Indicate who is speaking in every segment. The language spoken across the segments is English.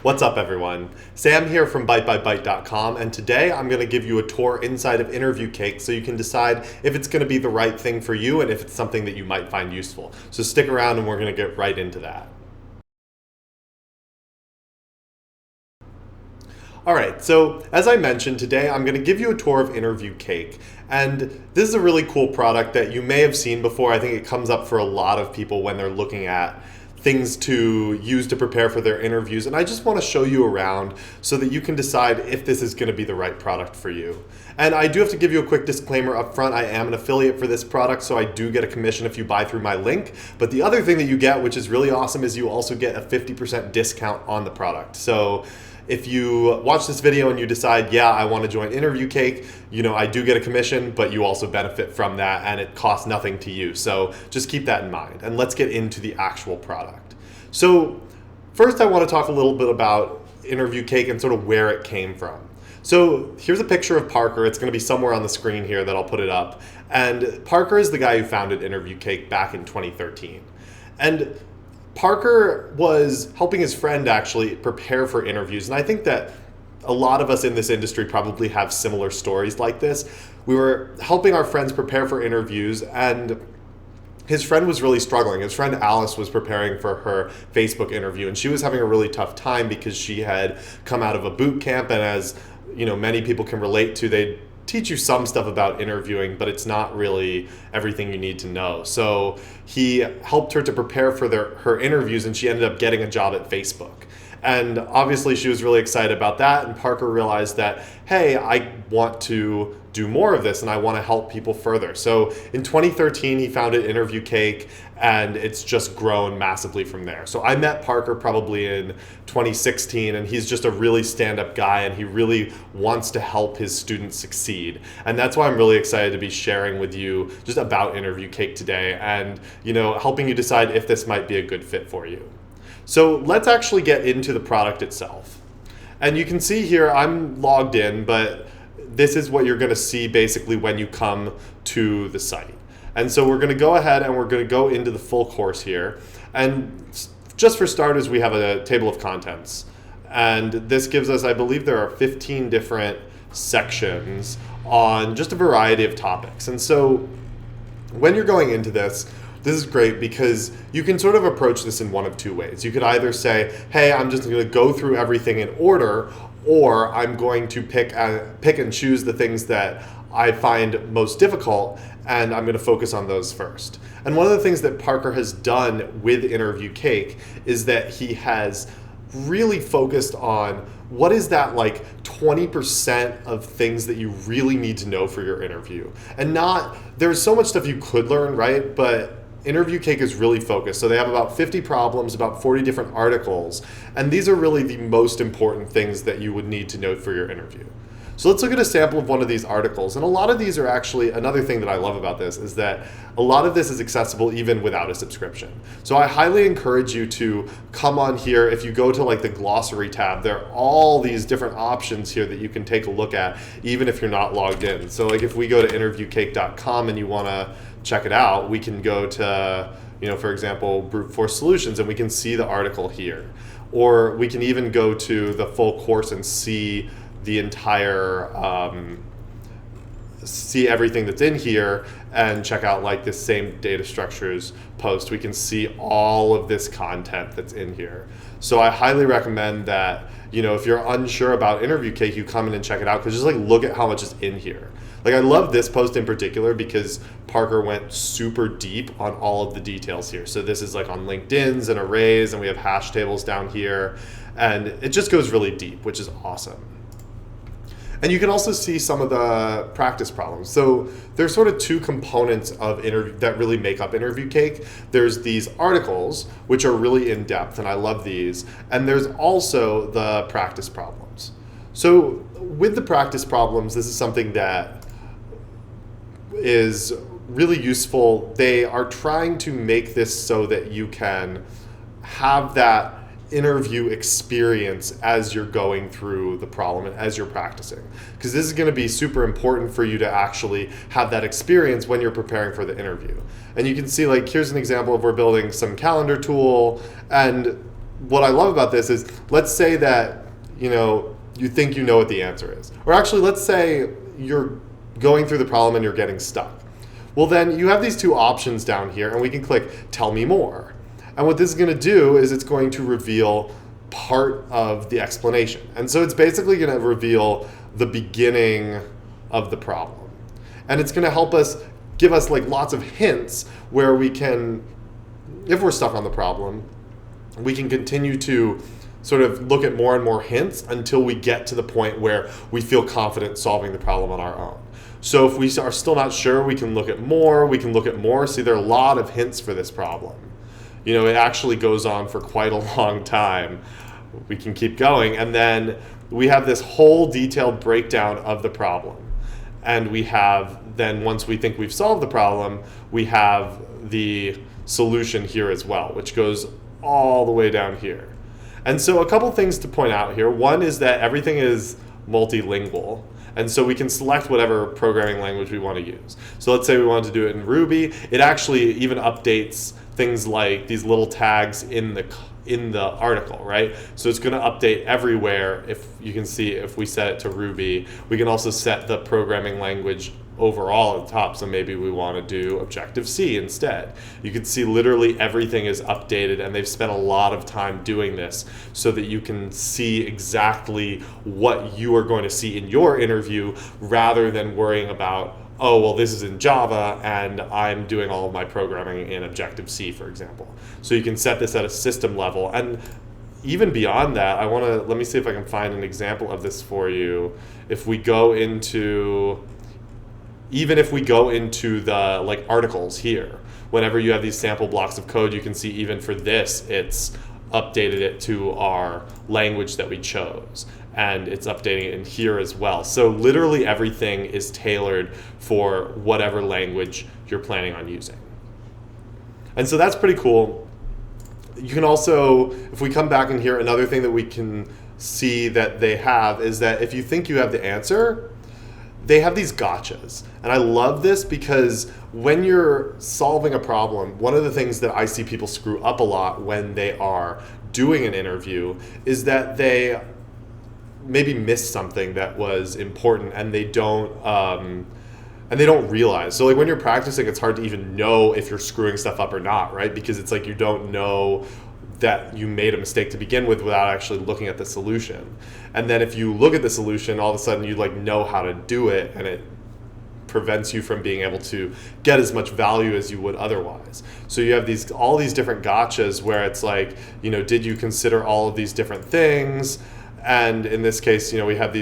Speaker 1: What's up, everyone? Sam here from ByteByByte.com, and today I'm going to give you a tour inside of Interview Cake so you can decide if it's going to be the right thing for you and if it's something that you might find useful. So stick around and we're going to get right into that. Alright, so as I mentioned today, I'm going to give you a tour of Interview Cake. And this is a really cool product that you may have seen before. I think it comes up for a lot of people when they're looking at things to use to prepare for their interviews. And I just want to show you around so that you can decide if this is going to be the right product for you. And I do have to give you a quick disclaimer up front. I am an affiliate for this product, so I do get a commission if you buy through my link. But the other thing that you get, which is really awesome, is you also get a 50% discount on the product. So if you watch this video and you decide, yeah, I want to join Interview Cake, I do get a commission, but you also benefit from that and it costs nothing to you. So just keep that in mind. And let's get into the actual product. So first I want to talk a little bit about Interview Cake and sort of where it came from. So here's a picture of Parker. It's going to be somewhere on the screen here that I'll put it up. And Parker is the guy who founded Interview Cake back in 2013. And Parker was helping his friend actually prepare for interviews. And I think that a lot of us in this industry probably have similar stories like this. We were helping our friends prepare for interviews, and his friend was really struggling. His friend Alice was preparing for her Facebook interview, and she was having a really tough time because she had come out of a boot camp, and as many people can relate to, they teach you some stuff about interviewing, but it's not really everything you need to know. So he helped her to prepare for her interviews, and she ended up getting a job at Facebook. And obviously she was really excited about that, and Parker realized that, hey, I want to do more of this and I want to help people further. So in 2013, he founded Interview Cake, and it's just grown massively from there. So I met Parker probably in 2016, and he's just a really stand-up guy, and he really wants to help his students succeed. And that's why I'm really excited to be sharing with you just about Interview Cake today and, helping you decide if this might be a good fit for you. So let's actually get into the product itself. And you can see here, I'm logged in, but this is what you're going to see basically when you come to the site. And so we're going to go ahead and we're going to go into the full course here. And just for starters, we have a table of contents. And this gives us, I believe there are 15 different sections on just a variety of topics. And so when you're going into this is great because you can sort of approach this in one of two ways. You could either say, hey, I'm just going to go through everything in order, or I'm going to pick and choose the things that I find most difficult, and I'm going to focus on those first. And one of the things that Parker has done with Interview Cake is that he has really focused on what is that 20% of things that you really need to know for your interview. And there's so much stuff you could learn, right? But Interview Cake is really focused. So they have about 50 problems, about 40 different articles, and these are really the most important things that you would need to know for your interview. So let's look at a sample of one of these articles. And a lot of these are actually, another thing that I love about this is that a lot of this is accessible even without a subscription. So I highly encourage you to come on here. If you go to the glossary tab, there are all these different options here that you can take a look at, even if you're not logged in. So if we go to interviewcake.com and you want to check it out, we can go to, for example, Brute Force Solutions, and we can see the article here. Or we can even go to the full course and see the entire, see everything that's in here and check out this same data structures post. We can see all of this content that's in here. So I highly recommend that, if you're unsure about Interview Cake, you come in and check it out, because just look at how much is in here. I love this post in particular because Parker went super deep on all of the details here. So this is on LinkedIn's and arrays, and we have hash tables down here, and it just goes really deep, which is awesome. And you can also see some of the practice problems. So there's sort of two components of that really make up Interview Cake. There's these articles, which are really in-depth, and I love these. And there's also the practice problems. So with the practice problems, this is something that is really useful. They are trying to make this so that you can have that interview experience as you're going through the problem and as you're practicing, because this is going to be super important for you to actually have that experience when you're preparing for the interview. And you can see here's an example of we're building some calendar tool, and what I love about this is, let's say that, you think you know what the answer is. Or actually, let's say you're going through the problem and you're getting stuck. Well, then you have these two options down here, and we can click Tell Me More. And what this is going to do is it's going to reveal part of the explanation. And so it's basically going to reveal the beginning of the problem. And it's going to help us, give us like lots of hints where we can, if we're stuck on the problem, we can continue to sort of look at more and more hints until we get to the point where we feel confident solving the problem on our own. So if we are still not sure, we can look at more, See, there are a lot of hints for this problem. It actually goes on for quite a long time. We can keep going. And then we have this whole detailed breakdown of the problem. And we have, then once we think we've solved the problem, we have the solution here as well, which goes all the way down here. And so a couple things to point out here. One is that everything is multilingual. And so we can select whatever programming language we want to use. So let's say we wanted to do it in Ruby. It actually even updates things like these little tags in the article, right? So it's going to update everywhere. If you can see, if we set it to Ruby, we can also set the programming language overall at the top. So maybe we want to do Objective-C instead. You can see literally everything is updated, and they've spent a lot of time doing this so that you can see exactly what you are going to see in your interview, rather than worrying about, oh, well, this is in Java and I'm doing all of my programming in Objective-C, for example. So you can set this at a system level. And even beyond that, let me see if I can find an example of this for you. If we go into the like articles here, whenever you have these sample blocks of code, you can see even for this, it's updated it to our language that we chose. And it's updating it in here as well. So literally everything is tailored for whatever language you're planning on using. And so that's pretty cool. You can also, if we come back in here, another thing that we can see that they have is that if you think you have the answer, they have these gotchas. And I love this because when you're solving a problem, one of the things that I see people screw up a lot when they are doing an interview is that they maybe miss something that was important, and they don't realize. So like when you're practicing, it's hard to even know if you're screwing stuff up or not, right? Because it's like you don't know that you made a mistake to begin with without actually looking at the solution. And then if you look at the solution, all of a sudden you like know how to do it, and it prevents you from being able to get as much value as you would otherwise. So you have all these different gotchas where it's like, did you consider all of these different things? And in this case, we have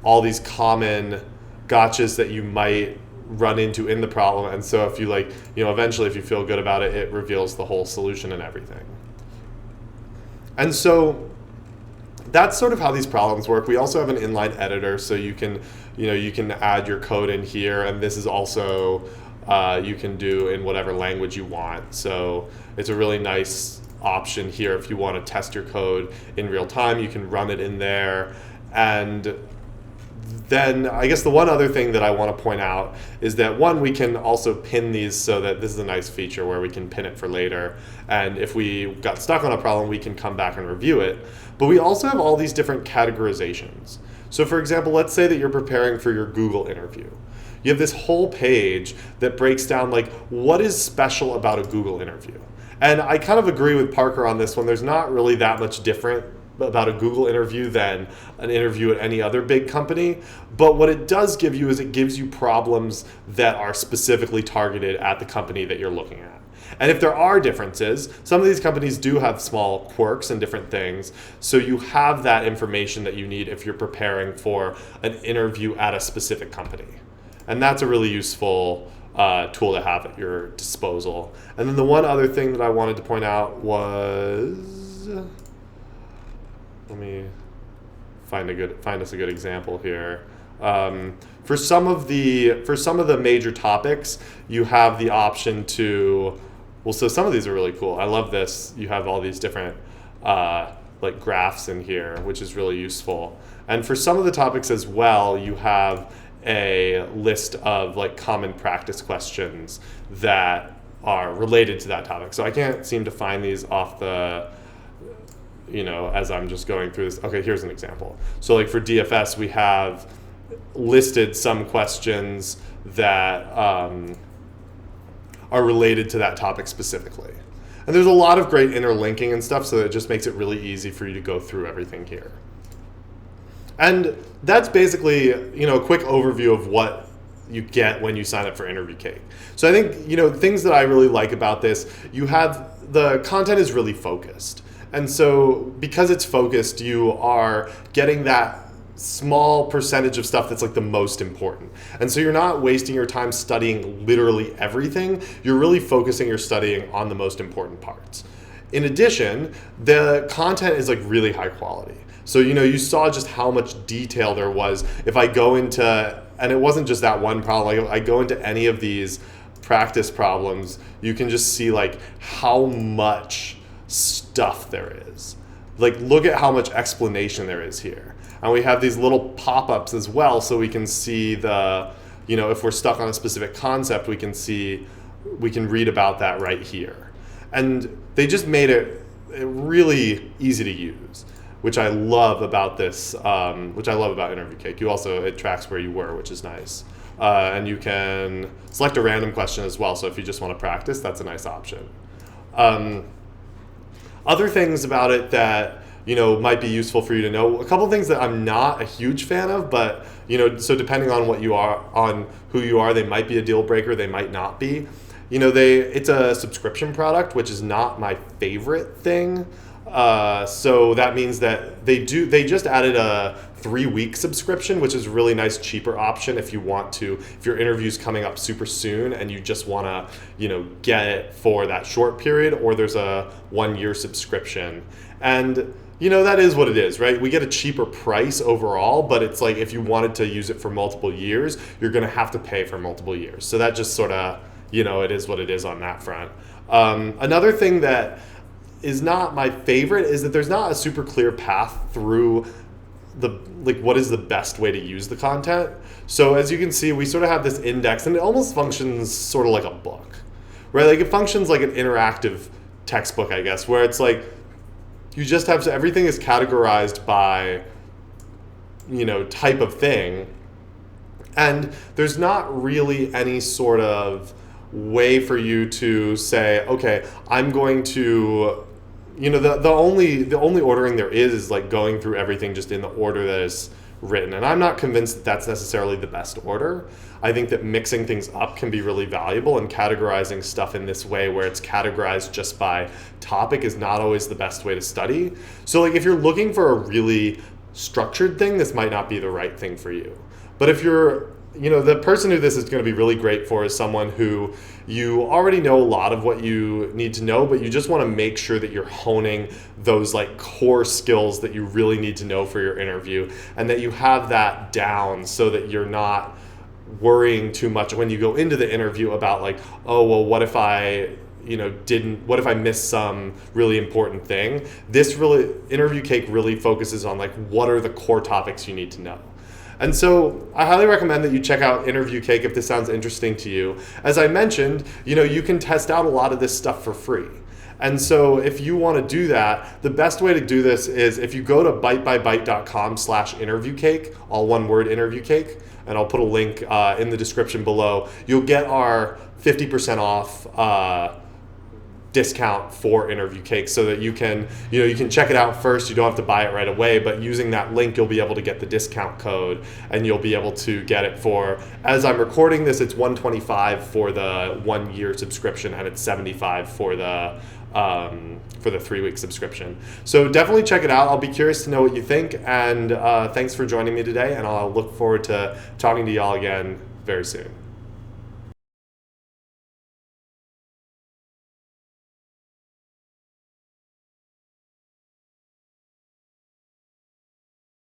Speaker 1: all these common gotchas that you might run into in the problem. And so if you eventually if you feel good about it, it reveals the whole solution and everything. And so that's sort of how these problems work. We also have an inline editor, so you can add your code in here, and this is also you can do in whatever language you want. So it's a really nice option here. If you want to test your code in real time, you can run it in there. And then I guess the one other thing that I want to point out is that we can also pin these, so that this is a nice feature where we can pin it for later. And if we got stuck on a problem, we can come back and review it. But we also have all these different categorizations. So for example, let's say that you're preparing for your Google interview. You have this whole page that breaks down like what is special about a Google interview. And I kind of agree with Parker on this one. There's not really that much different about a Google interview than an interview at any other big company. But what it does give you is it gives you problems that are specifically targeted at the company that you're looking at. And if there are differences, some of these companies do have small quirks and different things. So you have that information that you need if you're preparing for an interview at a specific company. And that's a really useful tool to have at your disposal. And then the one other thing that I wanted to point out was, let me find us a good example here. For some of the major topics, you have the option to, so some of these are really cool. I love this. You have all these different like graphs in here, which is really useful. And for some of the topics as well, you have a list of like common practice questions that are related to that topic. So I can't seem to find these off the as I'm just going through this. Okay, here's an example. So like for DFS, we have listed some questions that are related to that topic specifically. And there's a lot of great interlinking and stuff, so it just makes it really easy for you to go through everything here. And that's basically, a quick overview of what you get when you sign up for Interview Cake. So I think, things that I really like about this, the content is really focused. And so because it's focused, you are getting that small percentage of stuff that's like the most important. And so you're not wasting your time studying literally everything. You're really focusing your studying on the most important parts. In addition, the content is like really high quality. So, you saw just how much detail there was. If I go into, and it wasn't just that one problem, like I go into any of these practice problems, you can just see like how much stuff there is. Like look at how much explanation there is here. And we have these little pop-ups as well, so we can see if we're stuck on a specific concept, we can read about that right here. And they just made it really easy to use, which I love about this, which I love about Interview Cake. It tracks where you were, which is nice. And you can select a random question as well, so if you just want to practice, that's a nice option. Other things about it that might be useful for you to know. A couple things that I'm not a huge fan of, but so depending on who you are, they might be a deal breaker, they might not be. It's a subscription product, which is not my favorite thing. So that means that they just added a 3-week subscription, which is a really nice, cheaper option if your interview's coming up super soon and you just want to, get it for that short period, or there's a 1-year subscription. And that is what it is, right? We get a cheaper price overall, but it's like if you wanted to use it for multiple years, you're going to have to pay for multiple years. So that just sort of, it is what it is on that front. Another thing that is not my favorite is that there's not a super clear path through what is the best way to use the content. So as you can see, we sort of have this index, and it almost functions sort of like a book, right? Like it functions like an interactive textbook, I guess, where it's like you just have everything is categorized by type of thing, and there's not really any sort of way for you to say, okay, I'm going to the only ordering there is like going through everything just in the order that is written. And I'm not convinced that that's necessarily the best order. I think that mixing things up can be really valuable, and categorizing stuff in this way where it's categorized just by topic is not always the best way to study. So like if you're looking for a really structured thing, this might not be the right thing for you. But if you're the person who this is going to be really great for is someone who you already know a lot of what you need to know, but you just want to make sure that you're honing those like core skills that you really need to know for your interview, and that you have that down so that you're not worrying too much when you go into the interview about like, oh, well, what if I missed some really important thing? Interview Cake really focuses on like, what are the core topics you need to know? And so I highly recommend that you check out Interview Cake if this sounds interesting to you. As I mentioned, you can test out a lot of this stuff for free. And so if you want to do that, the best way to do this is if you go to bytebybyte.com/interviewcake, all one word, Interview Cake, and I'll put a link in the description below, you'll get our 50% off discount for Interview Cake, so that you can check it out first. You don't have to buy it right away, but using that link you'll be able to get the discount code, and you'll be able to get it for, as I'm recording this, it's $125 for the 1-year subscription, and it's $75 for the 3-week subscription. So definitely check it out. I'll be curious to know what you think, and thanks for joining me today, and I'll look forward to talking to y'all again very soon.